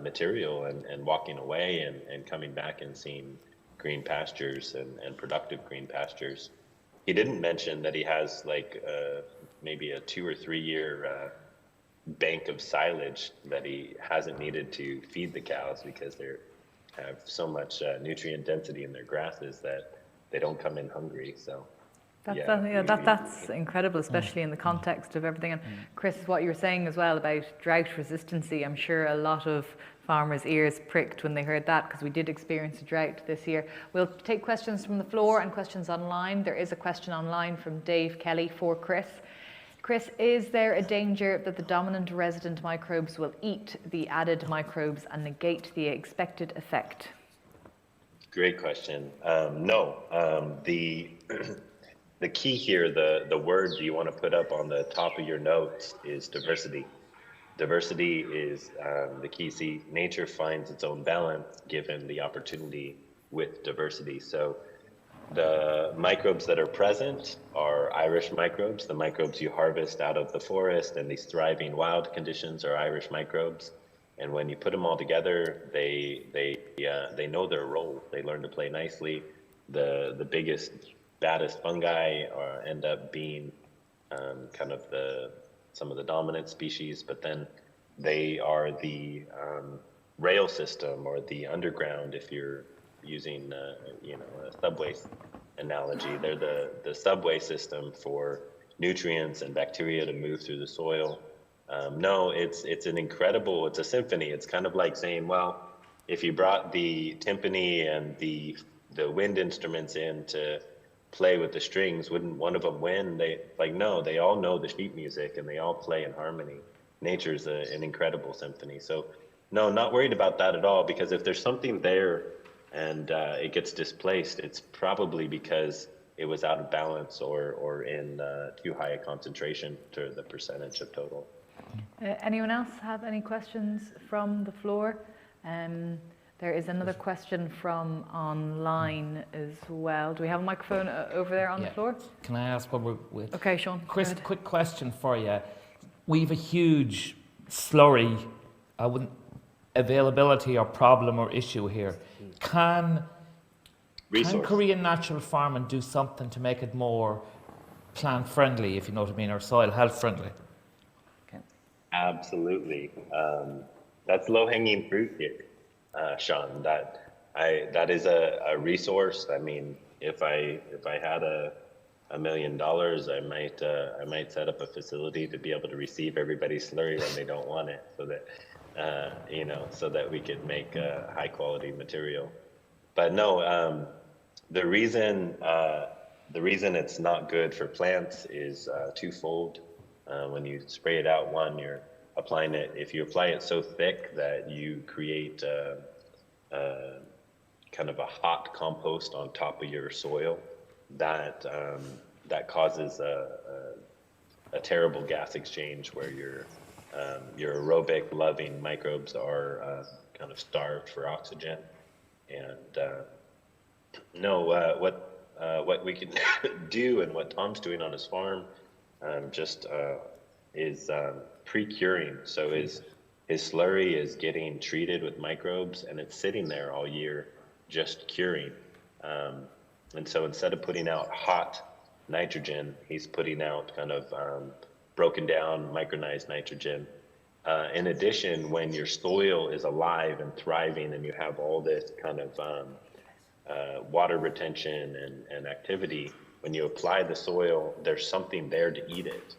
material and walking away and coming back and seeing green pastures and productive green pastures. He didn't mention that he has like maybe a 2 or 3 year bank of silage that he hasn't needed to feed the cows because they have so much nutrient density in their grasses that they don't come in hungry. So that's incredible, especially in the context of everything. And Chris, what you were saying as well about drought resistancy, I'm sure a lot of farmers' ears pricked when they heard that, because we did experience a drought this year. We'll take questions from the floor and questions online. There is a question online from Dave Kelly for Chris. Chris, is there a danger that the dominant resident microbes will eat the added microbes and negate the expected effect? Great question. No, the key here, the word you want to put up on the top of your notes is diversity. Diversity is the key. See, nature finds its own balance given the opportunity with diversity. So the microbes that are present are Irish microbes. The microbes you harvest out of the forest and these thriving wild conditions are Irish microbes. And when you put them all together, they know their role. They learn to play nicely. The biggest, baddest fungi end up being kind of some of the dominant species, but then they are the rail system or the underground. If you're using you know, a subway analogy, they're the subway system for nutrients and bacteria to move through the soil. No, it's a symphony. It's kind of like saying, well, if you brought the timpani and the wind instruments in to play with the strings, wouldn't one of them win? No, they all know the sheet music and they all play in harmony. Nature's an incredible symphony. So no, not worried about that at all, because if there's something there and it gets displaced, it's probably because it was out of balance or in too high a concentration to the percentage of total. Anyone else have any questions from the floor? There is another question from online as well. Do we have a microphone over there on the floor? Can I ask what we're with? Okay, Sean. Chris, quick question for you. We've a huge slurry, availability or problem or issue here. Can Korean natural farming do something to make it more plant friendly, if you know what I mean, or soil health friendly? Absolutely. That's low-hanging fruit here, Sean. That is a resource. I mean, if I had $1 million, I might set up a facility to be able to receive everybody's slurry when they don't want it, so that you know, so that we could make high quality material. But no, the reason it's not good for plants is twofold. When you spray it out, one, you're applying it. If you apply it so thick that you create kind of a hot compost on top of your soil, that causes a terrible gas exchange where your aerobic loving microbes are kind of starved for oxygen. And no, what we can do and what Tom's doing on his farm is pre-curing. So his slurry is getting treated with microbes and it's sitting there all year just curing. And so instead of putting out hot nitrogen. He's putting out kind of broken down micronized nitrogen. In addition, when your soil is alive and thriving and you have all this kind of water retention and activity, when you apply the soil, there's something there to eat it.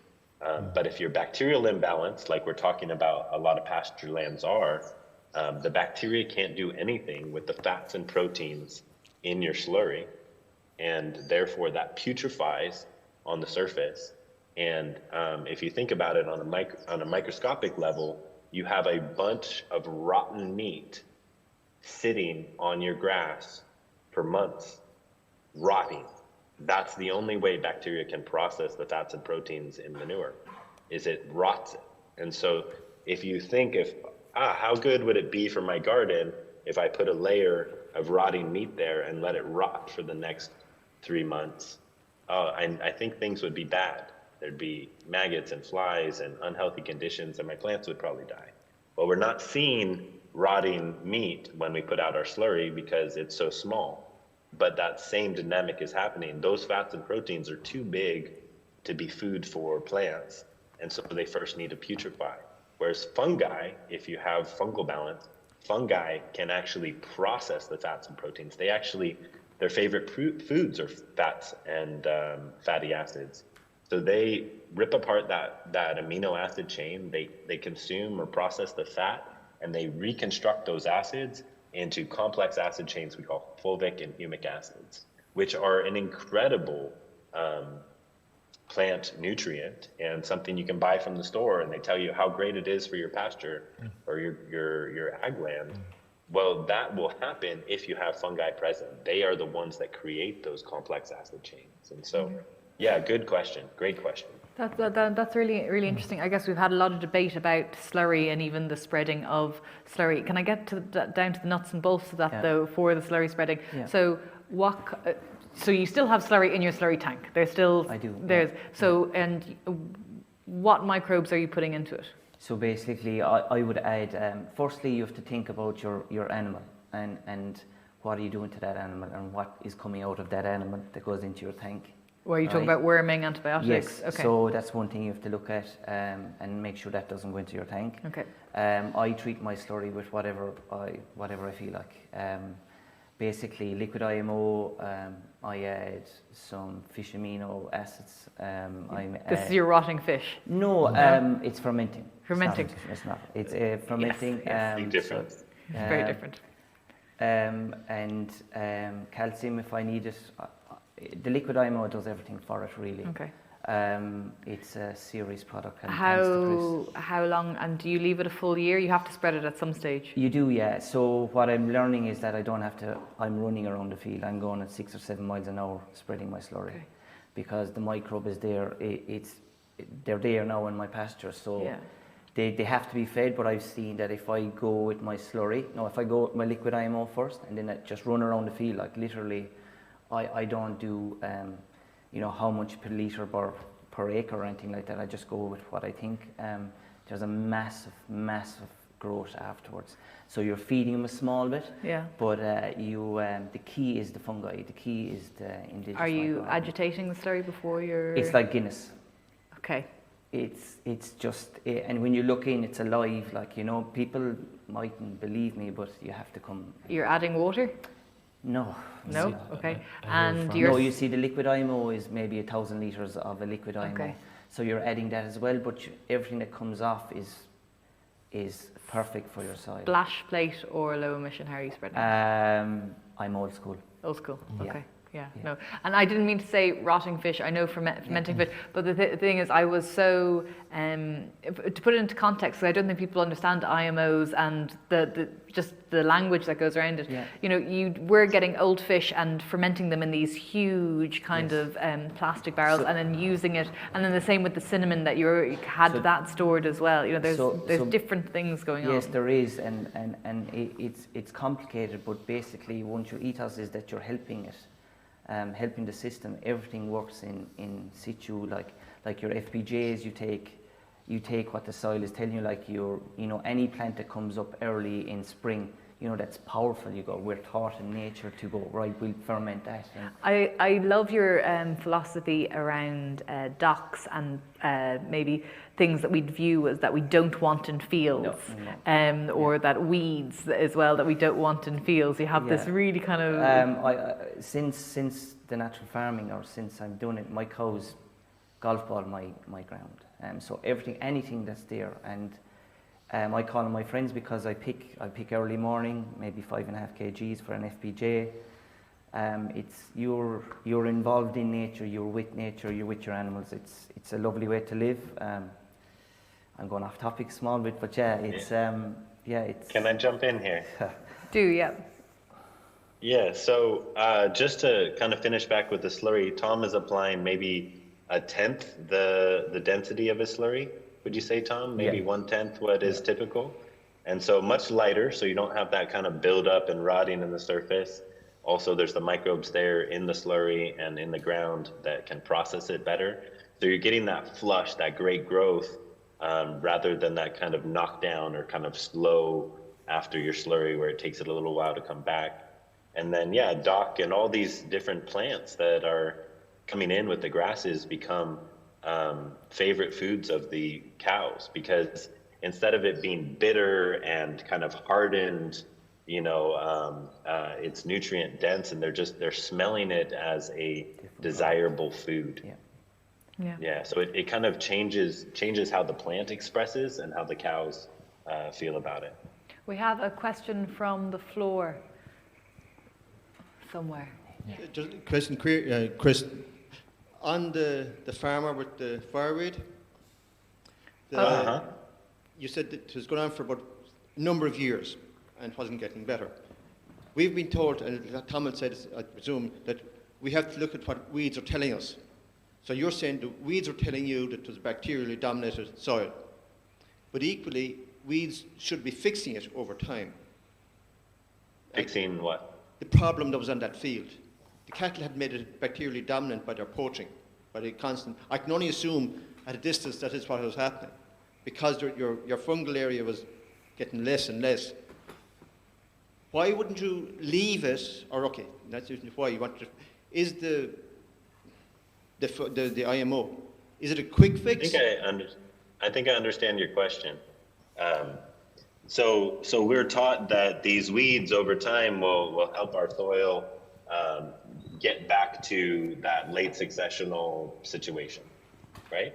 But if you're bacterial imbalance, like we're talking about a lot of pasture lands are, the bacteria can't do anything with the fats and proteins in your slurry, and therefore that putrefies on the surface. And if you think about it on a microscopic level, you have a bunch of rotten meat sitting on your grass for months, rotting. That's the only way bacteria can process the fats and proteins in manure, is it rots it. And so if you think how good would it be for my garden if I put a layer of rotting meat there and let it rot for the next 3 months? I think things would be bad. There'd be maggots and flies and unhealthy conditions, and my plants would probably die. Well, we're not seeing rotting meat when we put out our slurry because it's so small. But that same dynamic is happening. Those fats and proteins are too big to be food for plants, and so they first need to putrefy. Whereas fungi, if you have fungal balance, fungi can actually process the fats and proteins. Their favorite foods are fats and fatty acids. So they rip apart that amino acid chain. They consume or process the fat, and they reconstruct those acids into complex acid chains we call fulvic and humic acids, which are an incredible plant nutrient and something you can buy from the store, and they tell you how great it is for your pasture or your ag land. Well, that will happen if you have fungi present. They are the ones that create those complex acid chains. And so, yeah, good question. Great question. That's really, really interesting. I guess we've had a lot of debate about slurry and even the spreading of slurry. Can I get down to the nuts and bolts of that, though, for the slurry spreading? Yeah. So so you still have slurry in your slurry tank. There's still... I do. So, and what microbes are you putting into it? So basically, I would add, firstly, you have to think about your animal and what are you doing to that animal and what is coming out of that animal that goes into your tank. Well, you talking about worming, antibiotics? Yes, okay. So that's one thing you have to look at and make sure that doesn't go into your tank. Okay. I treat my slurry with whatever I feel like. Basically, liquid IMO, I add some fish amino acids. This is your rotting fish? No, it's fermenting. Fermenting? It's not. It's fermenting. Yes. Big difference. It's very different. And calcium if I need it. The liquid IMO does everything for it, really. Okay. It's a series product. And how long, and do you leave it a full year? You have to spread it at some stage. You do, yeah. So what I'm learning is that I don't have to, I'm running around the field. I'm going at 6 or 7 miles an hour spreading my slurry. Because the microbe is there. They're there now in my pasture. So they have to be fed, but I've seen that if I go with my slurry, if I go with my liquid IMO first and then I just run around the field, like literally, I don't do, how much per litre per acre or anything like that. I just go with what I think. There's a massive, massive growth afterwards. So you're feeding them a small bit, but the key is the fungi. The key is the indigenous. Are you agitating the slurry before you're... It's like Guinness. Okay. It's just, and when you look in, it's alive. Like, people mightn't believe me, but you have to come. You're adding water? No. No? Okay. And you see the liquid IMO is maybe 1,000 litres of a liquid IMO. Okay. So you're adding that as well, but everything that comes off is perfect for your soil. Splash plate or low emission, how are you spreading it? I'm old school. Old school, okay. Yeah, no. And I didn't mean to say rotting fish. I know fermenting fish, but the thing is, I was so to put it into context, because I don't think people understand IMOs and just the language that goes around it. Yeah. We're getting old fish and fermenting them in these huge kind of plastic barrels, and then using it, and then the same with the cinnamon that you had that stored as well. There's different things going on. Yes, there is, and it's complicated, but basically, once your ethos is that you're helping it. Helping the system, everything works in situ. Like your FPJs, you take what the soil is telling you. Like any plant that comes up early in spring, you know, that's powerful. You go, we're taught in nature to go, right, we'll ferment that. And I love your philosophy around docks and maybe things that we'd view as that we don't want in fields, or that weeds as well that we don't want in fields. You have this really kind of... since the natural farming, or since I'm doing it, my cows golf ball my ground. So everything, anything that's there, and I call them my friends because I pick early morning, maybe 5.5 kgs for an FPJ. It's you're involved in nature, you're with nature, you're with your animals. It's a lovely way to live. I'm going off topic a small bit, but it's. Can I jump in here? Yeah. Yeah. So just to kind of finish back with the slurry, Tom is applying maybe a tenth the density of a slurry. Would you say, Tom? Maybe 1/10 what is typical. And so much lighter, so you don't have that kind of buildup and rotting in the surface. Also, there's the microbes there in the slurry and in the ground that can process it better. So you're getting that flush, that great growth, rather than that kind of knockdown or kind of slow after your slurry where it takes it a little while to come back. And then, dock and all these different plants that are coming in with the grasses become favorite foods of the cows, because instead of it being bitter and kind of hardened, it's nutrient dense, and they're smelling it as a desirable food. So it kind of changes how the plant expresses and how the cows feel about it. We have a question from the floor somewhere. Just a question, Chris. On the farmer with the fireweed, you said that it was going on for about a number of years and wasn't getting better. We've been told, and Tom had said, I presume, that we have to look at what weeds are telling us. So you're saying the weeds are telling you that it was bacterially dominated soil. But equally, weeds should be fixing it over time. Fixing what? The problem that was on that field. The cattle had made it bacterially dominant by their poaching, by the constant. I can only assume at a distance that is what was happening, because your fungal area was getting less and less. Why wouldn't you leave it? Or okay, that's why you want to. Is the IMO? Is it a quick fix? I think I understand your question. So we're taught that these weeds over time will help our soil get back to that late successional situation, right?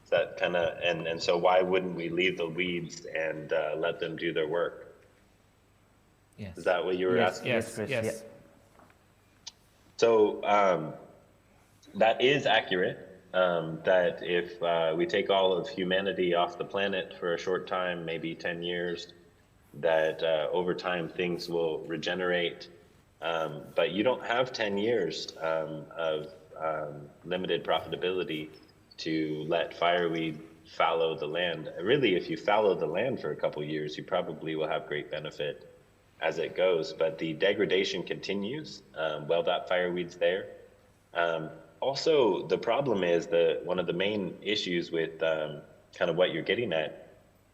That kind of, and so why wouldn't we leave the weeds and let them do their work? Yes. Is that what you were asking? Yes. Chris, yeah. So that is accurate. That if we take all of humanity off the planet for a short time, maybe 10 years, that over time things will regenerate. But you don't have 10 years of limited profitability to let fireweed fallow the land. Really, if you fallow the land for a couple years, you probably will have great benefit as it goes. But the degradation continues while that fireweed's there. Also, the problem is that one of the main issues with kind of what you're getting at,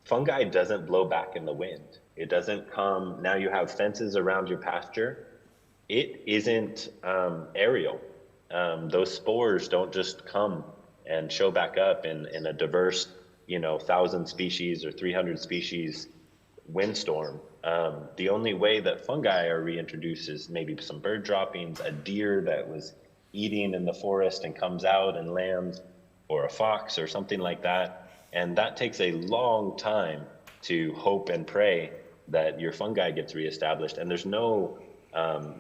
fungi doesn't blow back in the wind. It doesn't come, now you have fences around your pasture. It isn't aerial. Those spores don't just come and show back up in a diverse, 1,000 species or 300 species windstorm. The only way that fungi are reintroduced is maybe some bird droppings, a deer that was eating in the forest and comes out and lands, or a fox or something like that. And that takes a long time to hope and pray that your fungi gets reestablished. And there's no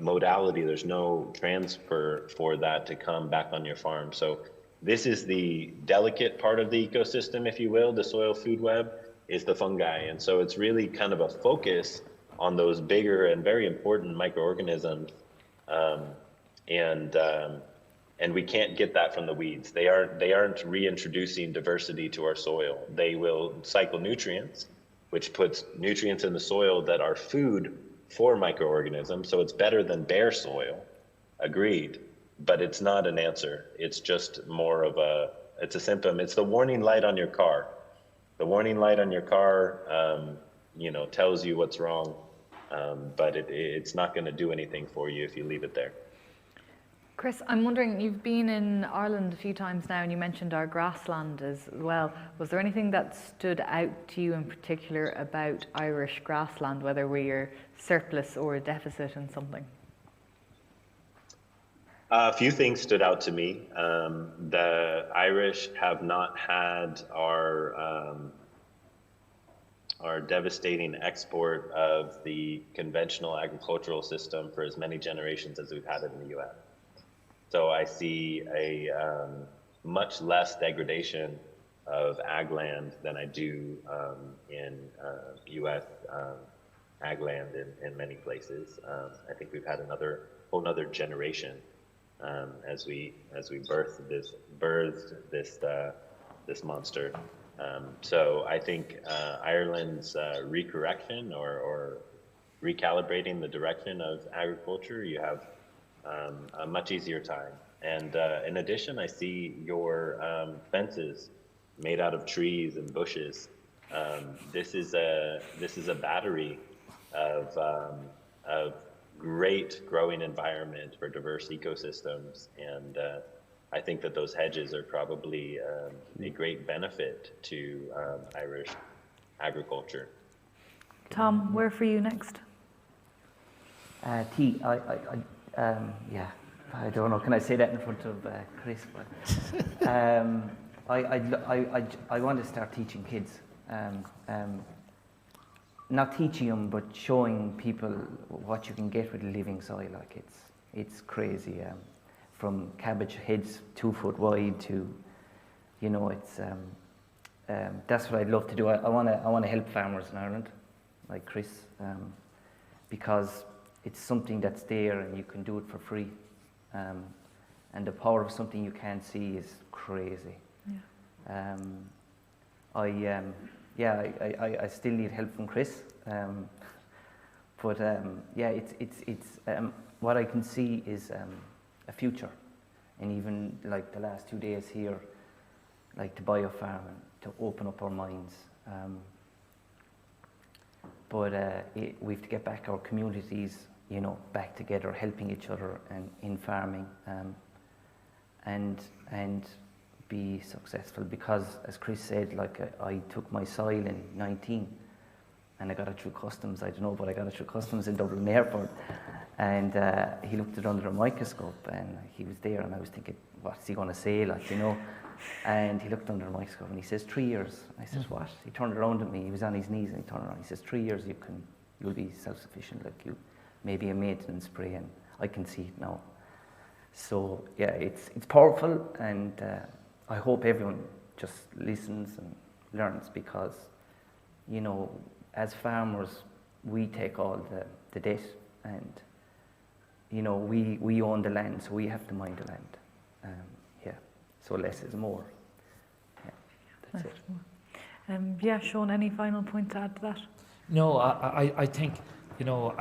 modality, there's no transfer for that to come back on your farm. So this is the delicate part of the ecosystem, if you will. The soil food web is the fungi. And so it's really kind of a focus on those bigger and very important microorganisms. And we can't get that from the weeds. They aren't reintroducing diversity to our soil. They will cycle nutrients, which puts nutrients in the soil that are food for microorganisms. So it's better than bare soil, agreed, but it's not an answer. It's just more of it's a symptom. It's the warning light on your car. The warning light on your car, tells you what's wrong. but it's not going to do anything for you if you leave it there. Chris, I'm wondering, you've been in Ireland a few times now and you mentioned our grassland as well. Was there anything that stood out to you in particular about Irish grassland, whether we're surplus or a deficit in something? A few things stood out to me. The Irish have not had our devastating export of the conventional agricultural system for as many generations as we've had it in the U.S. So I see a much less degradation of ag land than I do in U.S. ag land in many places. I think we've had whole another generation as we birthed this monster. So I think Ireland's recorrection or recalibrating the direction of agriculture, you have a much easier time. And in addition, I see your fences made out of trees and bushes. This is a battery of great growing environment for diverse ecosystems, and I think that those hedges are probably a great benefit to Irish agriculture. Tom, where for you next? T, yeah, I don't know. Can I say that in front of Chris? But I want to start teaching kids. Not teaching them, but showing people what you can get with a living soil. Like it's crazy. From cabbage heads 2 foot wide to, you know, it's that's what I'd love to do. I want to help farmers in Ireland, like Chris, because it's something that's there and you can do it for free, and the power of something you can't see is crazy. Yeah. I still need help from Chris, but yeah, it's what I can see is a future, and even like the last 2 days here, like the BioFarm, to open up our minds. But we have to get back our communities, you know, back together, helping each other and in farming, and be successful. Because, as Chris said, like I took my soil in 19, and I got it through customs. I don't know, but I got it through customs in Dublin Airport, and he looked at it under a microscope, and he was there, and I was thinking, what's he going to say, like, you know? And he looked under a microscope, and he says, 3 years. I says, what? He turned around at me. He was on his knees, and he turned around. He says, 3 years, you'll be self-sufficient. Like you, maybe a maintenance spray, and I can see it now. So yeah, it's powerful, and I hope everyone just listens and learns, because, you know, as farmers, we take all the debt, and, you know, we own the land, so we have to mind the land. Yeah, so less is more. Yeah, that's it. Yeah, Sean, any final point to add to that? No, I think, you know,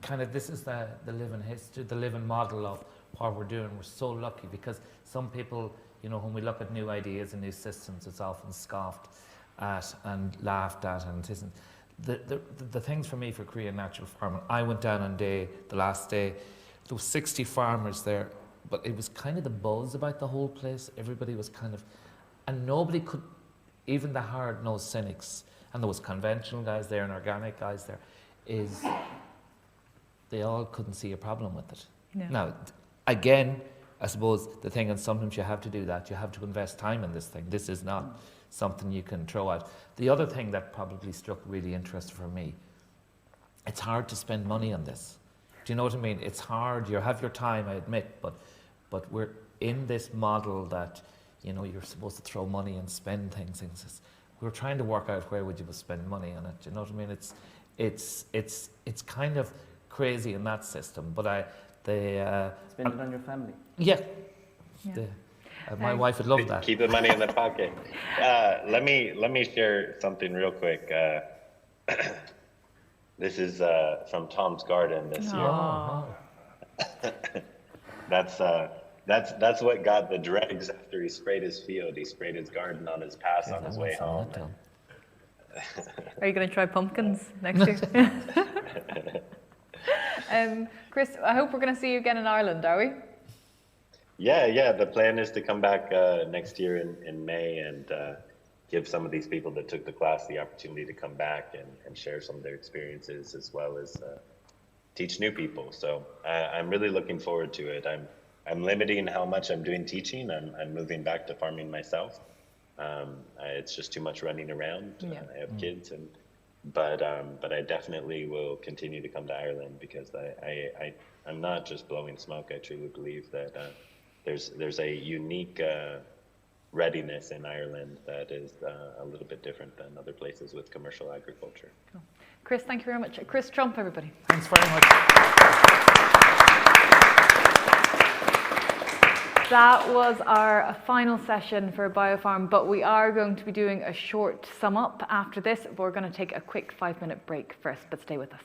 kind of this is the living history, the living model of what we're doing. We're so lucky, because some people, you know, when we look at new ideas and new systems, it's often scoffed at and laughed at, and it isn't. The things for me for Korean natural farming, I went down on the last day, there were 60 farmers there, but it was kind of the buzz about the whole place. Everybody was kind of, and nobody could, even the hard-nosed cynics, and there was conventional guys there and organic guys there, is they all couldn't see a problem with it. Yeah. Now, again, I suppose the thing, and sometimes you have to do that, you have to invest time in this thing. This is not something you can throw out. The other thing that probably struck really interesting for me, it's hard to spend money on this. Do you know what I mean? It's hard, you have your time, I admit, but we're in this model that, you know, you're supposed to throw money and spend things. We're trying to work out where would you spend money on it. Do you know what I mean? It's kind of crazy in that system, but spend it on your family. Yeah. My wife would love that. Keep the money in the pocket. Let me share something real quick. This is from Tom's garden this year. That's what got the dregs after he sprayed his field. He sprayed his garden on his pass on his way home. Are you going to try pumpkins next year? Chris, I hope we're going to see you again in Ireland, are we? Yeah. The plan is to come back next year in May and give some of these people that took the class the opportunity to come back and share some of their experiences, as well as teach new people. So I'm really looking forward to it. I'm limiting how much I'm doing teaching. I'm moving back to farming myself. It's just too much running around. Yeah. I have kids, but I definitely will continue to come to Ireland, because I'm not just blowing smoke. I truly believe that there's a unique readiness in Ireland that is a little bit different than other places with commercial agriculture. Cool. Chris, thank you very much. Chris Trump, everybody. Thanks very much. That was our final session for BioFarm, but we are going to be doing a short sum up after this. We're going to take a quick 5-minute break first, but stay with us.